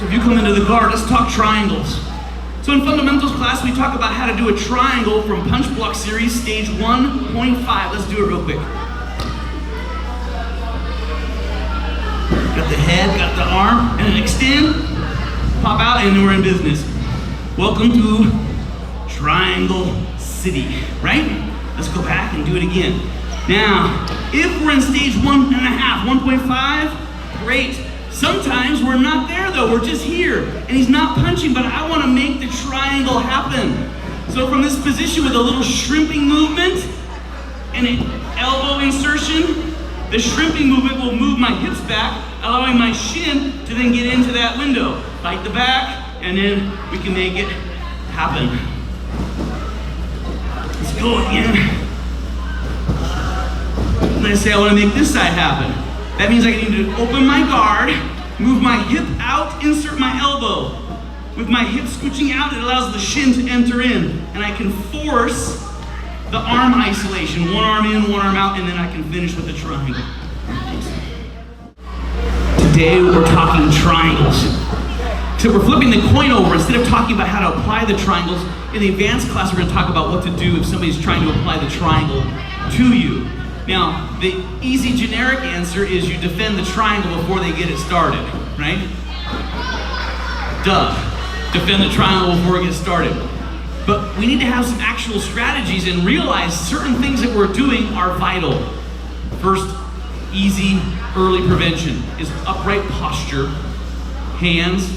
So if you come into the guard, let's talk triangles. So in fundamentals class, we talk about how to do a triangle from punch block series, stage 1.5. Let's do it real quick. Got the head, got the arm, and then extend, pop out, and we're in business. Welcome to Triangle City, right? Let's go back and do it again. Now, if we're in stage 1.5, 1.5, great. Sometimes we're not there though, we're just here, and he's not punching, but I want to make the triangle happen. So from this position with a little shrimping movement and an elbow insertion, the shrimping movement will move my hips back, allowing my shin to then get into that window. Fight the back, and then we can make it happen. Let's go again. Let's say I want to make this side happen. That means I need to open my guard, move my hip out, insert my elbow. With my hip scooching out, it allows the shin to enter in, and I can force the arm isolation. One arm in, one arm out, and then I can finish with the triangle. Today we're talking triangles. So we're flipping the coin over. Instead of talking about how to apply the triangles, in the advanced class we're going to talk about what to do if somebody's trying to apply the triangle to you. Now, the easy generic answer is you defend the triangle before they get it started, right? Duh. Defend the triangle before it gets started. But we need to have some actual strategies and realize certain things that we're doing are vital. First, easy early prevention is upright posture, hands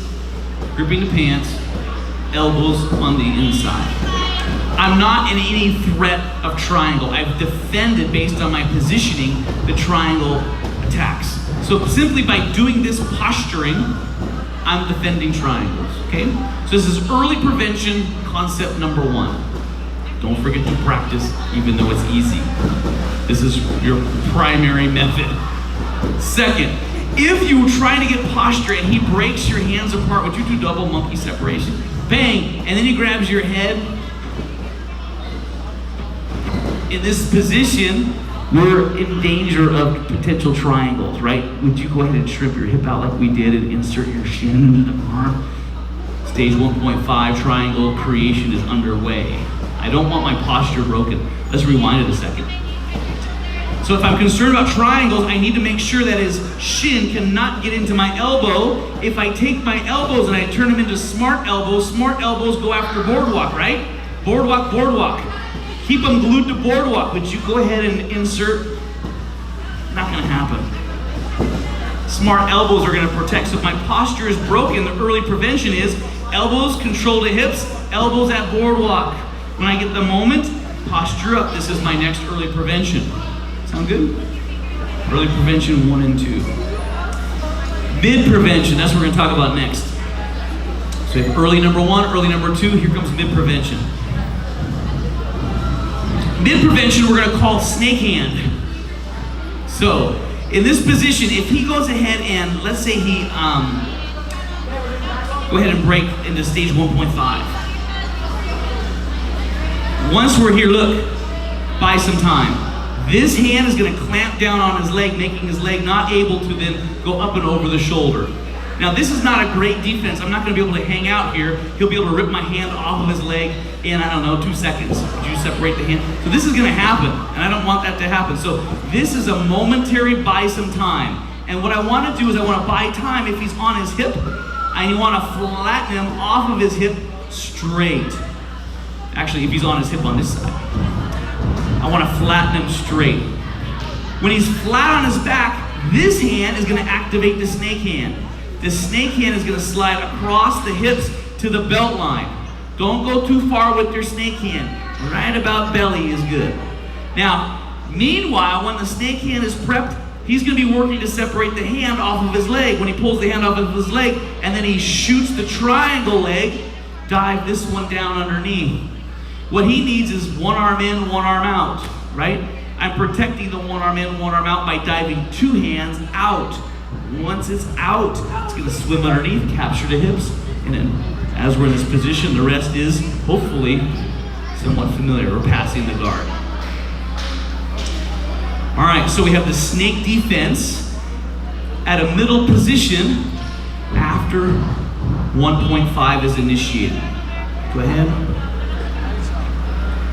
gripping the pants, elbows on the inside. I'm not in any threat of triangle. I've defended based on my positioning the triangle attacks. So simply by doing this posturing, I'm defending triangles, okay? So this is early prevention concept number 1. Don't forget to practice even though it's easy. This is your primary method. Second, if you try to get posture and he breaks your hands apart, would you do double monkey separation? Bang, and then he grabs your head. In this position, we're in danger of potential triangles, right? Would you go ahead and shrimp your hip out like we did and insert your shin into the arm? Stage 1.5 triangle creation is underway. I don't want my posture broken. Let's rewind it a second. So if I'm concerned about triangles, I need to make sure that his shin cannot get into my elbow. If I take my elbows and I turn them into smart elbows go after boardwalk, right? Boardwalk, boardwalk. Keep them glued to boardwalk, but you go ahead and insert. Not gonna happen. Smart elbows are gonna protect. So if my posture is broken, the early prevention is elbows control the hips, elbows at boardwalk. When I get the moment, posture up. This is my next early prevention. Sound good? Early prevention 1 and 2. Mid prevention, that's what we're gonna talk about next. So we have early number 1, early number 2, here comes mid prevention. Mid prevention we're gonna call snake hand. So in this position, if he goes ahead and let's say he go ahead and break into stage 1.5. Once we're here, look, buy some time. This hand is gonna clamp down on his leg, making his leg not able to then go up and over the shoulder. Now this is not a great defense. I'm not gonna be able to hang out here. He'll be able to rip my hand off of his leg in, I don't know, 2 seconds. Would you separate the hand? So this is gonna happen, and I don't want that to happen. So this is a momentary buy some time. And what I wanna do is I wanna buy time if he's on his hip, and you wanna flatten him off of his hip straight. Actually, if he's on his hip on this side. I want to flatten him straight. When he's flat on his back, this hand is going to activate the snake hand. The snake hand is going to slide across the hips to the belt line. Don't go too far with your snake hand. Right about belly is good. Now, meanwhile, when the snake hand is prepped, he's going to be working to separate the hand off of his leg. When he pulls the hand off of his leg, and then he shoots the triangle leg, dive this one down underneath. What he needs is one arm in, one arm out, right? I'm protecting the one arm in, one arm out by diving 2 hands out. Once it's out, it's gonna swim underneath, capture the hips, and then as we're in this position, the rest is hopefully somewhat familiar. We're passing the guard. All right, so we have the snake defense at a middle position after 1.5 is initiated. Go ahead.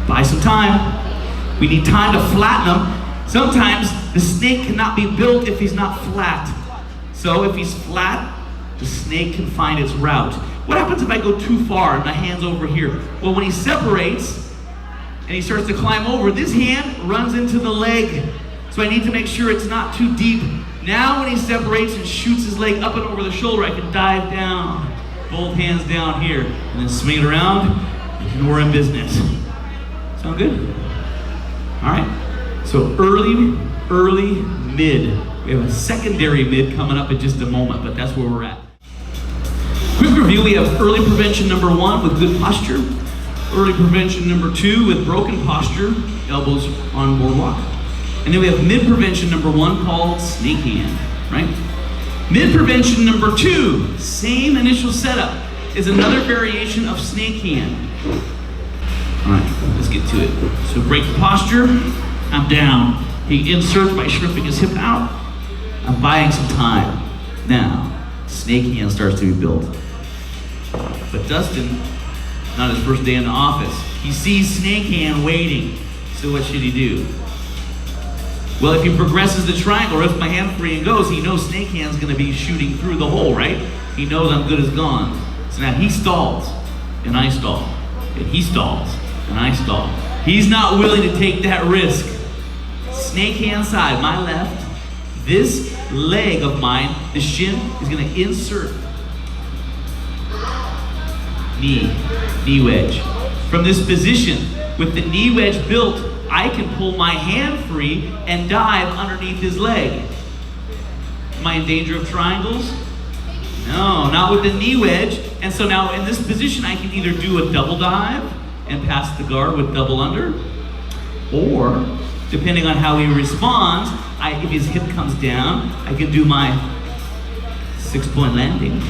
Buy some time. We need time to flatten him. Sometimes the snake cannot be built if he's not flat. So if he's flat, the snake can find its route. What happens if I go too far and my hand's over here? Well, when he separates and he starts to climb over, this hand runs into the leg. So I need to make sure it's not too deep. Now when he separates and shoots his leg up and over the shoulder, I can dive down, both hands down here, and then swing it around, and we're in business. Sound good? All right, so early, mid. We have a secondary mid coming up in just a moment, but that's where we're at. Quick review, we have early prevention number 1 with good posture. Early prevention number 2 with broken posture, elbows on boardwalk. And then we have mid prevention number 1 called snake hand, right? Mid prevention number 2, same initial setup, is another variation of snake hand. All right, let's get to it. So break the posture, I'm down. He inserts by shrimping his hip out. I'm buying some time. Now, snake hand starts to be built. But Dustin, not his first day in the office, he sees snake hand waiting. So what should he do? Well, if he progresses the triangle, rips my hand free and goes, he knows snake hand's gonna be shooting through the hole, right? He knows I'm good as gone. So now he stalls, and I stall. And he stalls, and I stall. He's not willing to take that risk. Snake hand side, my left. This leg of mine, the shin, is gonna insert knee wedge. From this position, with the knee wedge built, I can pull my hand free and dive underneath his leg. Am I in danger of triangles? No, not with the knee wedge. And so now in this position, I can either do a double dive and pass the guard with double under, or depending on how he responds, if his hip comes down, I can do my 6-point landing,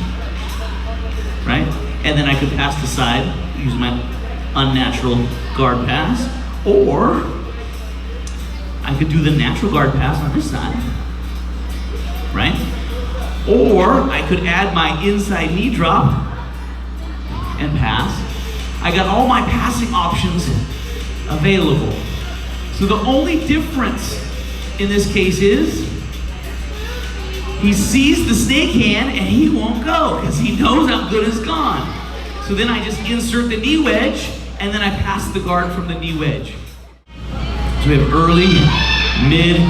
right? And then I could pass the side, use my unnatural guard pass, or I could do the natural guard pass on this side, right? Or I could add my inside knee drop and pass. I got all my passing options available. So the only difference in this case is he sees the snake hand and he won't go because he knows I'm good as gone. So then I just insert the knee wedge and then I pass the guard from the knee wedge. So we have early, mid.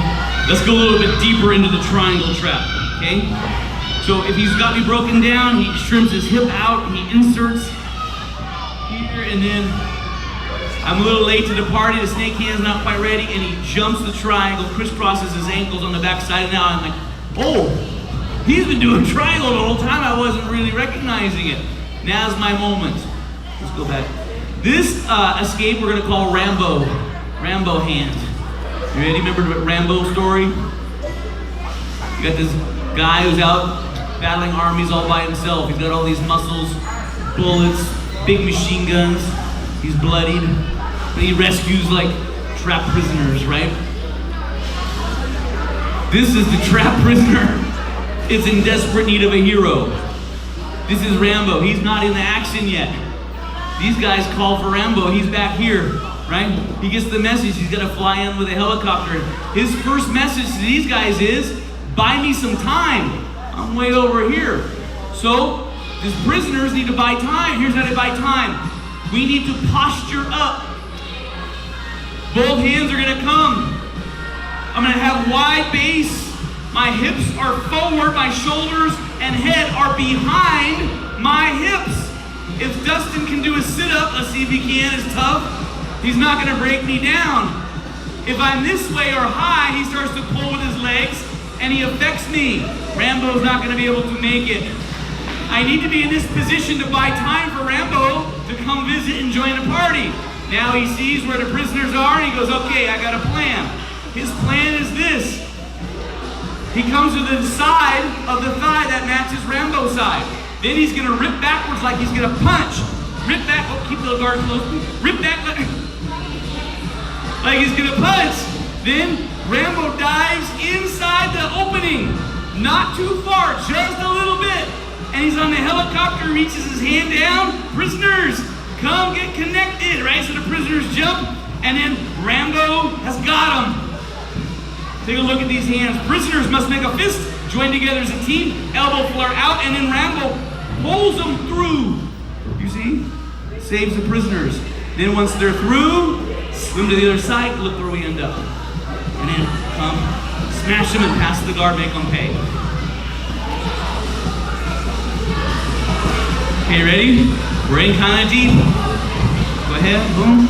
Let's go a little bit deeper into the triangle trap, okay? So if he's got me broken down, he shrimps his hip out, he inserts here, and then I'm a little late to the party, the snake hand's not quite ready, and he jumps the triangle, crisscrosses his ankles on the backside, and now I'm like, oh, he's been doing triangle the whole time, I wasn't really recognizing it. Now's my moment. Let's go back. This escape we're gonna call Rambo hand. You ready? Remember the Rambo story? You got this guy who's out battling armies all by himself. He's got all these muscles, bullets, big machine guns. He's bloodied, but he rescues like trapped prisoners, right? This is the trapped prisoner. It's in desperate need of a hero. This is Rambo. He's not in the action yet. These guys call for Rambo. He's back here, right? He gets the message. He's got to fly in with a helicopter. His first message to these guys is, buy me some time. I'm way over here. So, these prisoners need to buy time. Here's how to buy time. We need to posture up. Both hands are gonna come. I'm gonna have wide base. My hips are forward, my shoulders and head are behind my hips. If Dustin can do a sit-up, let's see if he can, it's tough. He's not gonna break me down. If I'm this way or high, he starts to pull with his legs and he affects me. Rambo's not gonna be able to make it. I need to be in this position to buy time for Rambo to come visit and join the party. Now he sees where the prisoners are and he goes, okay, I got a plan. His plan is this. He comes to the side of the thigh that matches Rambo's side. Then he's gonna rip backwards like he's gonna punch. Rip back, oh, keep the guard close. Rip back like he's gonna punch. Then Rambo dives inside the opening. Not too far, just a little bit. and he's on the helicopter, reaches his hand down. Prisoners, come get connected, right? So the prisoners jump, and then Rambo has got him. Take a look at these hands. Prisoners must make a fist, join together as a team, elbow flare out, and then Rambo pulls them through. You see? Saves the prisoners. Then once they're through, swim to the other side, look where we end up. And then come, smash them and pass the guard, make them pay. Okay, ready? We're in kind of deep. Go ahead, boom.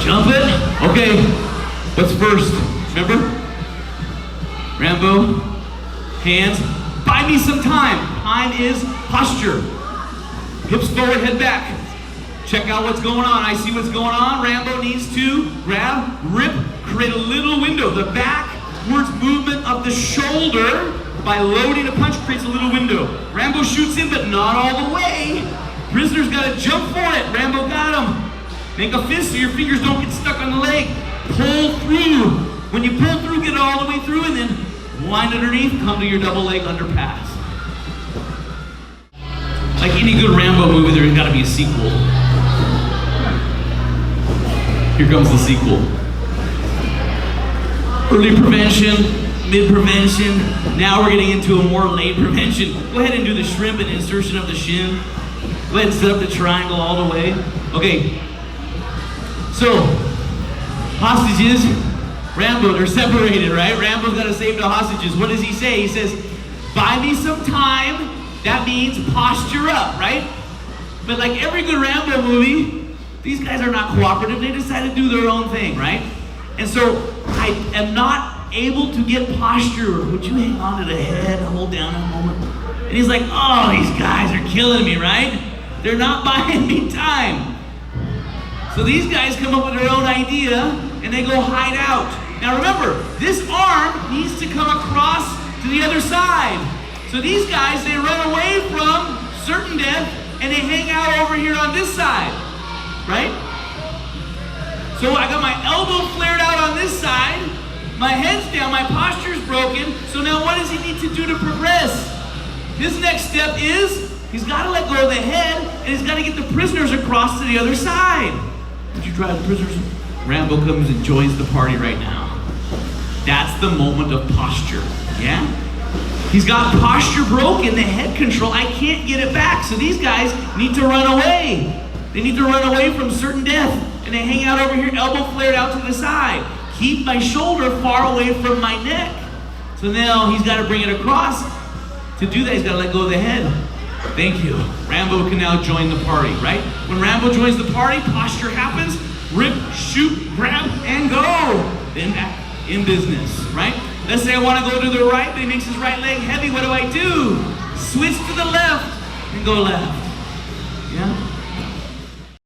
Jump it. Okay, what's first? Remember? Rambo, hands, buy me some time. Time is posture. Hips forward, head back. Check out what's going on. I see what's going on. Rambo needs to grab, rip, create a little window. The backwards movement of the shoulder by loading a punch creates a little window. Rambo shoots in, but not all the way. Prisoner's got to jump for it. Rambo got him. Make a fist so your fingers don't get stuck on the leg. Pull through. When you pull through, get it all the way through, and then wind underneath, come to your double leg underpass. Like any good Rambo movie, there's got to be a sequel. Here comes the sequel. Early prevention, mid-prevention. Now we're getting into a more late prevention. Go ahead and do the shrimp and insertion of the shin. Go ahead and set up the triangle all the way. Okay. So, hostages, Rambo, they're separated, right? Rambo's got to save the hostages. What does he say? He says, buy me some time. That means posture up, right? But like every good Rambo movie, these guys are not cooperative. They decide to do their own thing, right? And so I am not able to get posture. Would you hang on to the head, hold down a moment? And he's like, oh, these guys are killing me, right? They're not buying me time. So these guys come up with their own idea and they go hide out. Now remember, this arm needs to come across to the other side. So these guys, they run away from certain death and they hang out over here on this side, right? So I got my elbow flared out on this side, my head's down, my posture's broken. So now what does he need to do to progress? His next step is, he's got to let go of the head and he's got to get the prisoners across to the other side. Would you drive the prisoners? Rambo comes and joins the party right now. That's the moment of posture, yeah? He's got posture broken, the head control, I can't get it back. So these guys need to run away. They need to run away from certain death. And they hang out over here, elbow flared out to the side. Keep my shoulder far away from my neck. So now he's got to bring it across. To do that, he's got to let go of the head. Thank you. Rambo can now join the party, right? When Rambo joins the party, posture happens. Rip, shoot, grab, and go. Then back in business, right? Let's say I want to go to the right, but he makes his right leg heavy. What do? Switch to the left and go left. Yeah?